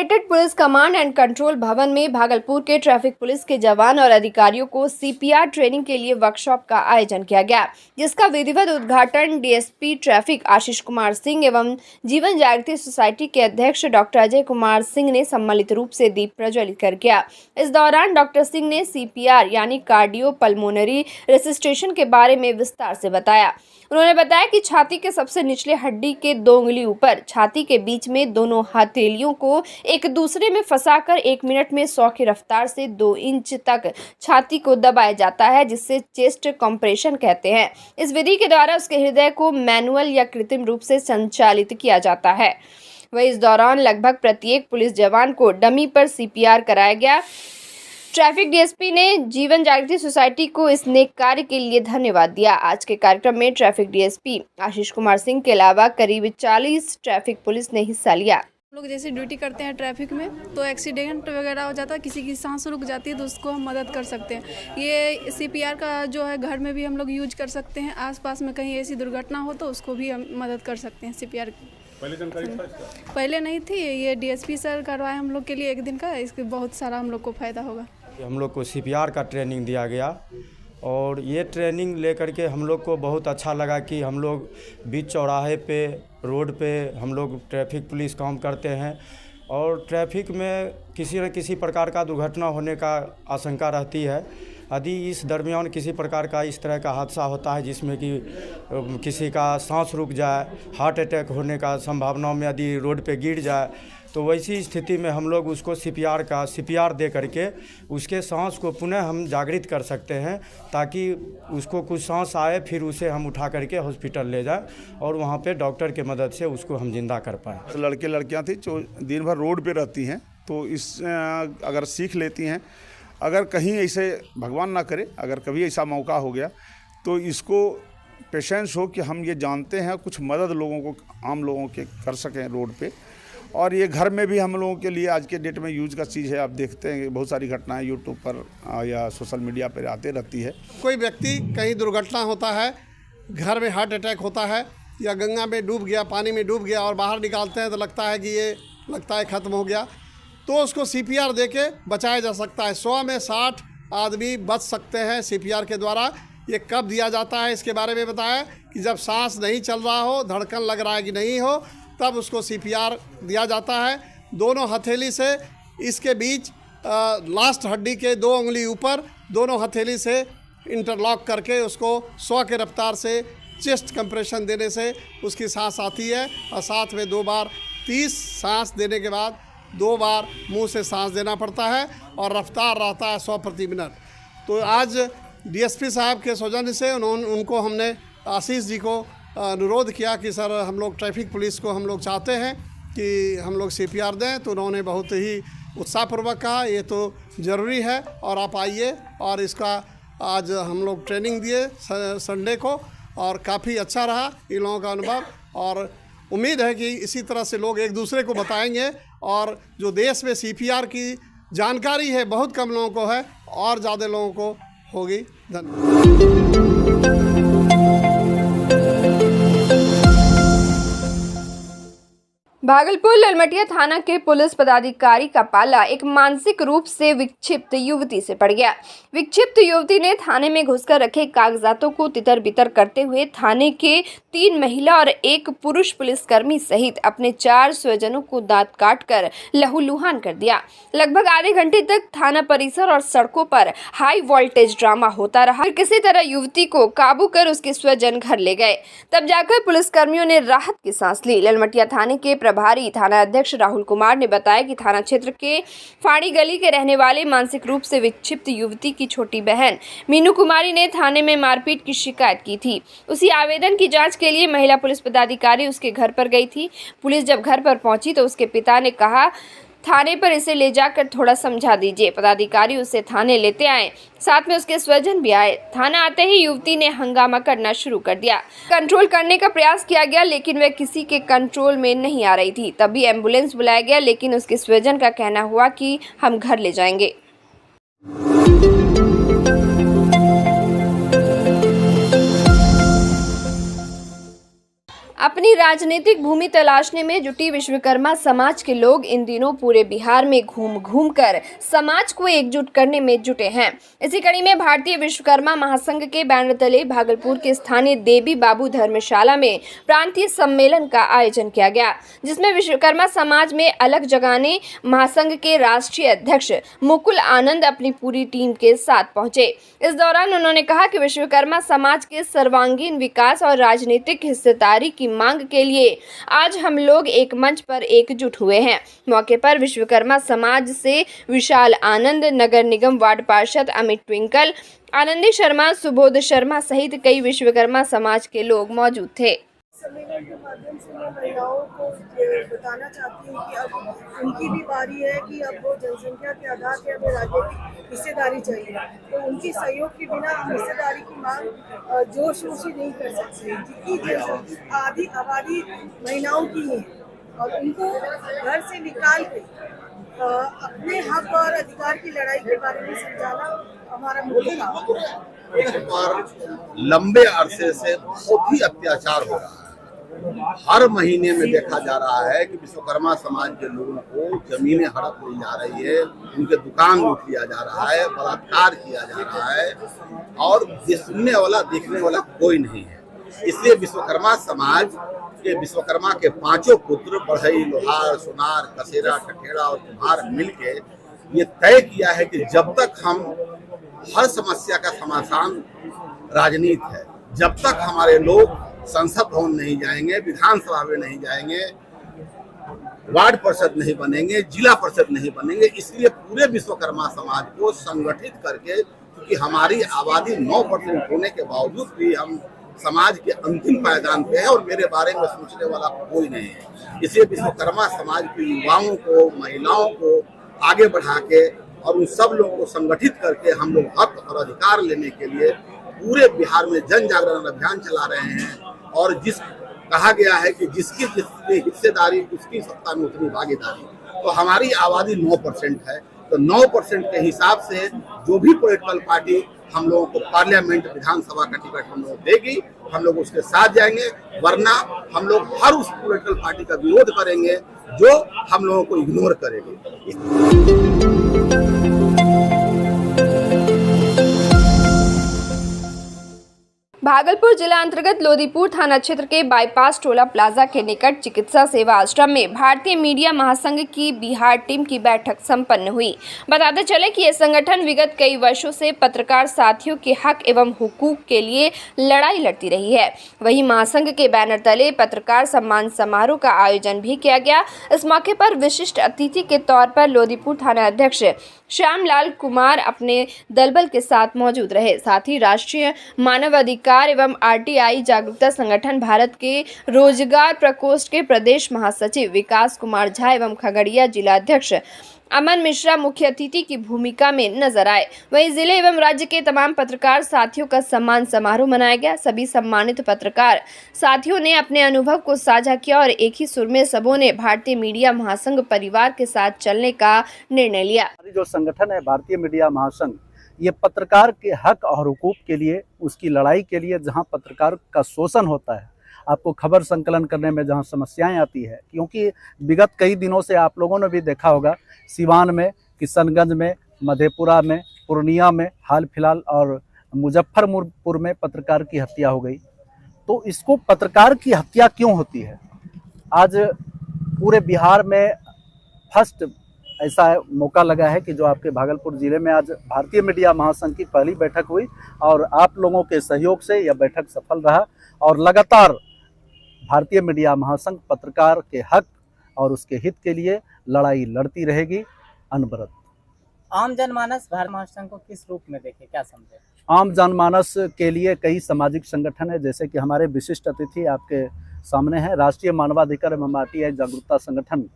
Collectorate police command and control भवन में भागलपुर के ट्रैफिक पुलिस के जवान और अधिकारियों को सीपीआर ट्रेनिंग के लिए वर्कशॉप का आयोजन किया गया, जिसका विधिवत उद्घाटन डीएसपी ट्रैफिक आशीष कुमार सिंह एवं जीवन जागृति सोसाइटी के अध्यक्ष डॉक्टर अजय कुमार सिंह ने सम्मिलित रूप से दीप प्रज्वलित कर किया। इस दौरान डॉक्टर सिंह ने सीपीआर यानी कार्डियो पल्मोनरी रेसिस्टेशन के बारे में विस्तार से बताया। उन्होंने बताया कि छाती के सबसे निचले हड्डी के 2 उंगली ऊपर छाती के बीच में दोनों हथेलियों को एक दूसरे में फंसाकर 1 मिनट में 100 की रफ्तार से 2 इंच तक छाती को दबाया जाता है, जिससे चेस्ट कंप्रेशन कहते हैं। इस विधि के द्वारा उसके हृदय को मैनुअल या कृत्रिम रूप से संचालित किया जाता है। वही इस दौरान लगभग प्रत्येक पुलिस जवान को डमी पर सीपीआर कराया गया। ट्रैफिक डीएसपी ने जीवन जागृति सोसाइटी को इस नेक कार्य के लिए धन्यवाद दिया। आज के कार्यक्रम में ट्रैफिक डीएसपी आशीष कुमार सिंह के अलावा करीब 40 ट्रैफिक पुलिस ने हिस्सा लिया। हम लोग जैसे ड्यूटी करते हैं ट्रैफिक में, तो एक्सीडेंट वगैरह हो जाता है, किसी की सांस रुक जाती है, तो उसको हम मदद कर सकते हैं। ये सीपीआर का जो है घर में भी हम लोग यूज कर सकते हैं। आसपास में कहीं ऐसी दुर्घटना हो तो उसको भी हम मदद कर सकते हैं सीपीआर। पहले जानकारी पहले नहीं थी, ये डीएसपी सर करवाए हम लोग के लिए 1 दिन का, इसके बहुत सारा हम लोग को फ़ायदा होगा। हम लोग को सीपीआर का ट्रेनिंग दिया गया और ये ट्रेनिंग लेकर के हम लोग को बहुत अच्छा लगा कि हम लोग बीच चौराहे पे रोड पे हम लोग ट्रैफिक पुलिस काम करते हैं और ट्रैफिक में किसी न किसी प्रकार का दुर्घटना होने का आशंका रहती है। यदि इस दरमियान किसी प्रकार का इस तरह का हादसा होता है जिसमें कि किसी का सांस रुक जाए, हार्ट अटैक होने का संभावना में यदि रोड पे गिर जाए, तो वैसी स्थिति में हम लोग उसको सीपीआर दे करके उसके सांस को पुनः हम जागृत कर सकते हैं, ताकि उसको कुछ सांस आए फिर उसे हम उठा करके हॉस्पिटल ले जाएं और वहाँ पे डॉक्टर के मदद से उसको हम जिंदा कर पाएँ। लड़के लड़कियां थी जो दिन भर रोड पे रहती हैं, तो इस अगर सीख लेती हैं, अगर कहीं ऐसे भगवान ना करे अगर कभी ऐसा मौका हो गया, तो इसको पेशेंस हो कि हम ये जानते हैं कुछ मदद लोगों को, आम लोगों के कर सकें रोड पे। और ये घर में भी हम लोगों के लिए आज के डेट में यूज का चीज़ है। आप देखते हैं कि बहुत सारी घटनाएं यूट्यूब पर या सोशल मीडिया पर आते रहती है। कोई व्यक्ति कहीं दुर्घटना होता है, घर में हार्ट अटैक होता है या गंगा में डूब गया, पानी में डूब गया और बाहर निकालते हैं तो लगता है कि ये ख़त्म हो गया, तो उसको सीपीआर देके बचाया जा सकता है। 100 में 60 आदमी बच सकते हैं सीपीआर के द्वारा। ये कब दिया जाता है इसके बारे में बताया कि जब सांस नहीं चल रहा हो, धड़कन लग रहा है कि नहीं हो, तब उसको सीपीआर दिया जाता है। दोनों हथेली से इसके बीच लास्ट हड्डी के 2 उंगली ऊपर दोनों हथेली से इंटरलॉक करके उसको 100 के रफ्तार से चेस्ट कंप्रेशन देने से उसकी सांस आती है और साथ में 2 बार 30 सांस देने के बाद 2 बार मुंह से सांस देना पड़ता है और रफ्तार रहता है 100 प्रति मिनट। तो आज डीएसपी साहब के सौजन्य से उनको हमने आशीष जी को अनुरोध किया कि सर हम लोग ट्रैफिक पुलिस को हम लोग चाहते हैं कि हम लोग सीपीआर दें, तो उन्होंने बहुत ही उत्साहपूर्वक कहा ये तो ज़रूरी है और आप आइए। और इसका आज हम लोग ट्रेनिंग दिए संडे को और काफ़ी अच्छा रहा इन लोगों का अनुभव, और उम्मीद है कि इसी तरह से लोग एक दूसरे को बताएंगे। और जो देश में सीपीआर की जानकारी है बहुत कम लोगों को है और ज़्यादा लोगों को होगी। धन्यवाद। भागलपुर ललमटिया थाना के पुलिस पदाधिकारी का पाला एक मानसिक रूप से विक्षिप्त युवती से पड़ गया। विक्षिप्त युवती ने थाने में घुसकर रखे कागजातों को तितर बितर करते हुए थाने के 3 महिला और 1 पुरुष पुलिसकर्मी सहित अपने 4 स्वजनों को दांत काटकर लहूलुहान कर दिया। लगभग आधे घंटे तक थाना परिसर और सड़कों पर हाई वोल्टेज ड्रामा होता रहा। फिर किसी तरह युवती को काबू कर उसके स्वजन घर ले गए, तब जाकर पुलिसकर्मियों ने राहत की सांस ली। ललमटिया थाने के प्रभारी थाना अध्यक्ष राहुल कुमार ने बताया कि थाना क्षेत्र के फाड़ी गली के रहने वाले मानसिक रूप से विक्षिप्त युवती की छोटी बहन मीनू कुमारी ने थाने में मारपीट की शिकायत की थी। उसी आवेदन की जांच के लिए महिला पुलिस पदाधिकारी उसके घर पर गई थी। पुलिस जब घर पर पहुंची तो उसके पिता ने कहा थाने पर इसे ले जाकर थोड़ा समझा दीजिए। पदाधिकारी उसे थाने लेते आए, साथ में उसके स्वजन भी आए। थाना आते ही युवती ने हंगामा करना शुरू कर दिया। कंट्रोल करने का प्रयास किया गया लेकिन वह किसी के कंट्रोल में नहीं आ रही थी। तभी एम्बुलेंस बुलाया गया लेकिन उसके स्वजन का कहना हुआ कि हम घर ले जाएंगे। अपनी राजनीतिक भूमि तलाशने में जुटी विश्वकर्मा समाज के लोग इन दिनों पूरे बिहार में घूम घूम कर समाज को एकजुट करने में जुटे हैं। इसी कड़ी में भारतीय विश्वकर्मा महासंघ के बैनर तले भागलपुर के स्थानीय देवी बाबू धर्मशाला में प्रांतीय सम्मेलन का आयोजन किया गया, जिसमें विश्वकर्मा समाज में अलग जगाने महासंघ के राष्ट्रीय अध्यक्ष मुकुल आनंद अपनी पूरी टीम के साथ पहुंचे। इस दौरान उन्होंने कहा कि विश्वकर्मा समाज के सर्वांगीण विकास और राजनीतिक हिस्सेदारी की मांग के लिए आज हम लोग एक मंच पर एकजुट हुए हैं। मौके पर विश्वकर्मा समाज से विशाल आनंद, नगर निगम वार्ड पार्षद अमित ट्विंकल, आनंदी शर्मा, सुबोध शर्मा सहित कई विश्वकर्मा समाज के लोग मौजूद थे। सम्मेलन के माध्यम से मैं महिलाओं को बताना चाहती हूँ कि अब उनकी भी बारी है कि अब वो जनसंख्या के आधार पर हमें राजनीतिक हिस्सेदारी चाहिए। तो उनकी सहयोग के बिना हम हिस्सेदारी की मांग जोर शोर से नहीं कर सकते। जितनी आधी आबादी महिलाओं की है और उनको घर से निकाल के अपने हक और अधिकार की लड़ाई के बारे में समझाना हमारा मुख्य काम है। पर लंबे अरसे से बहुत ही अत्याचार हो रहा है। हर महीने में देखा जा रहा है कि विश्वकर्मा समाज के लोगों को जमीनें हड़प ली जा रही है, उनके दुकान लूट लिया जा रहा है, बलात्कार किया जा रहा है और सुनने वाला देखने वाला कोई नहीं है। इसलिए विश्वकर्मा समाज के विश्वकर्मा के पांचों पुत्र बढ़ई, लोहार, सोनार, कसेरा, ठठेरा और कुम्हार मिलके ये तय किया है कि जब तक हम हर समस्या का समाधान राजनीति है, जब तक हमारे लोग संसद भवन नहीं जाएंगे, विधानसभा में नहीं जाएंगे, वार्ड परिषद नहीं बनेंगे, जिला परिषद नहीं बनेंगे, इसलिए पूरे विश्वकर्मा समाज को संगठित करके, क्योंकि हमारी आबादी 9% होने के बावजूद भी हम समाज के अंतिम पायदान पे है और मेरे बारे में सोचने वाला कोई नहीं है। इसलिए विश्वकर्मा समाज के युवाओं को, महिलाओं को आगे बढ़ा के और उन सब लोगों को संगठित करके हम लोग हक और अधिकार लेने के लिए पूरे बिहार में जन जागरण अभियान चला रहे हैं। और जिस कहा गया है कि जिसकी जितनी हिस्सेदारी उसकी सत्ता में उतनी भागीदारी, तो हमारी आबादी 9% है, तो 9% के हिसाब से जो भी पॉलिटिकल पार्टी हम लोगों को पार्लियामेंट, विधानसभा का टिकट हम लोग देगी, हम लोग उसके साथ जाएंगे, वरना हम लोग हर उस पॉलिटिकल पार्टी का विरोध करेंगे जो हम लोगों को इग्नोर करेगी। भागलपुर जिला अंतर्गत लोदीपुर थाना क्षेत्र के बाईपास टोला प्लाजा के निकट चिकित्सा सेवा आश्रम में भारतीय मीडिया महासंघ की बिहार टीम की बैठक संपन्न हुई। बताते चले कि यह संगठन विगत कई वर्षों से पत्रकार साथियों के हक एवं हुकूक के लिए लड़ाई लड़ती रही है। वहीं महासंघ के बैनर तले पत्रकार सम्मान समारोह का आयोजन भी किया गया। इस मौके पर विशिष्ट अतिथि के तौर पर लोदीपुर थाना अध्यक्ष श्यामलाल कुमार अपने दलबल के साथ मौजूद रहे। साथ ही राष्ट्रीय मानव अधिकार एवं आरटीआई जागरूकता संगठन भारत के रोजगार प्रकोष्ठ के प्रदेश महासचिव विकास कुमार झा एवं खगड़िया जिला अध्यक्ष अमन मिश्रा मुख्य अतिथि की भूमिका में नजर आए। वहीं जिले एवं राज्य के तमाम पत्रकार साथियों का सम्मान समारोह मनाया गया। सभी सम्मानित पत्रकार साथियों ने अपने अनुभव को साझा किया और एक ही सुर में सबों ने भारतीय मीडिया महासंघ परिवार के साथ चलने का निर्णय लिया। जो संगठन है भारतीय मीडिया महासंघ, ये पत्रकार के हक और हुकूक के लिए, उसकी लड़ाई के लिए, जहां पत्रकार का शोषण होता है, आपको खबर संकलन करने में जहां समस्याएं आती है, क्योंकि विगत कई दिनों से आप लोगों ने भी देखा होगा सिवान में, किशनगंज में, मधेपुरा में, पूर्णिया में हाल फिलहाल और मुजफ्फरपुर में पत्रकार की हत्या हो गई। तो इसको पत्रकार की हत्या क्यों होती है? आज पूरे बिहार में फर्स्ट ऐसा मौका लगा है कि जो आपके भागलपुर जिले में आज भारतीय मीडिया महासंघ की पहली बैठक हुई और आप लोगों के सहयोग से यह बैठक सफल रहा और लगातार भारतीय मीडिया महासंघ पत्रकार के हक और उसके हित के लिए लड़ाई लड़ती रहेगी अनवरत। आम जनमानस भारत महासंघ को किस रूप में देखे, क्या समझे? आम जनमानस के लिए कई सामाजिक संगठन है, जैसे कि हमारे विशिष्ट अतिथि आपके सामने हैं, राष्ट्रीय मानवाधिकार एवं आरटीआई जागरूकता संगठन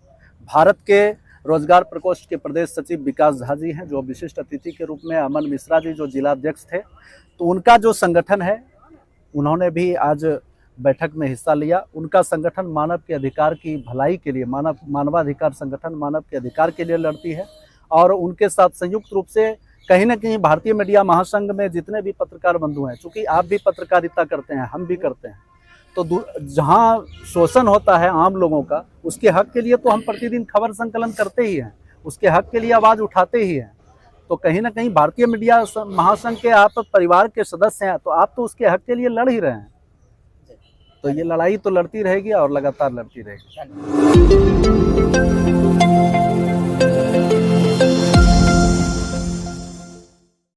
भारत के रोजगार प्रकोष्ठ के प्रदेश सचिव विकास झा जी हैं, जो विशिष्ट अतिथि के रूप में अमन मिश्रा जी जो जिला अध्यक्ष थे। तो उनका जो संगठन है, उन्होंने भी आज बैठक में हिस्सा लिया। उनका संगठन मानव के अधिकार की भलाई के लिए, मानवाधिकार संगठन मानव के अधिकार के लिए लड़ती है और उनके साथ संयुक्त रूप से कहीं ना कहीं भारतीय मीडिया महासंघ में जितने भी पत्रकार बंधु हैं, चूँकि आप भी पत्रकारिता करते हैं, हम भी करते हैं, तो जहाँ शोषण होता है आम लोगों का, उसके हक के लिए तो हम प्रतिदिन खबर संकलन करते ही हैं, उसके हक के लिए आवाज़ उठाते ही हैं। तो कहीं ना कहीं भारतीय मीडिया महासंघ के आप परिवार के सदस्य हैं, तो आप तो उसके हक के लिए लड़ ही रहे हैं। तो ये लड़ाई तो लड़ती रहेगी और लगातार लड़ती रहेगी।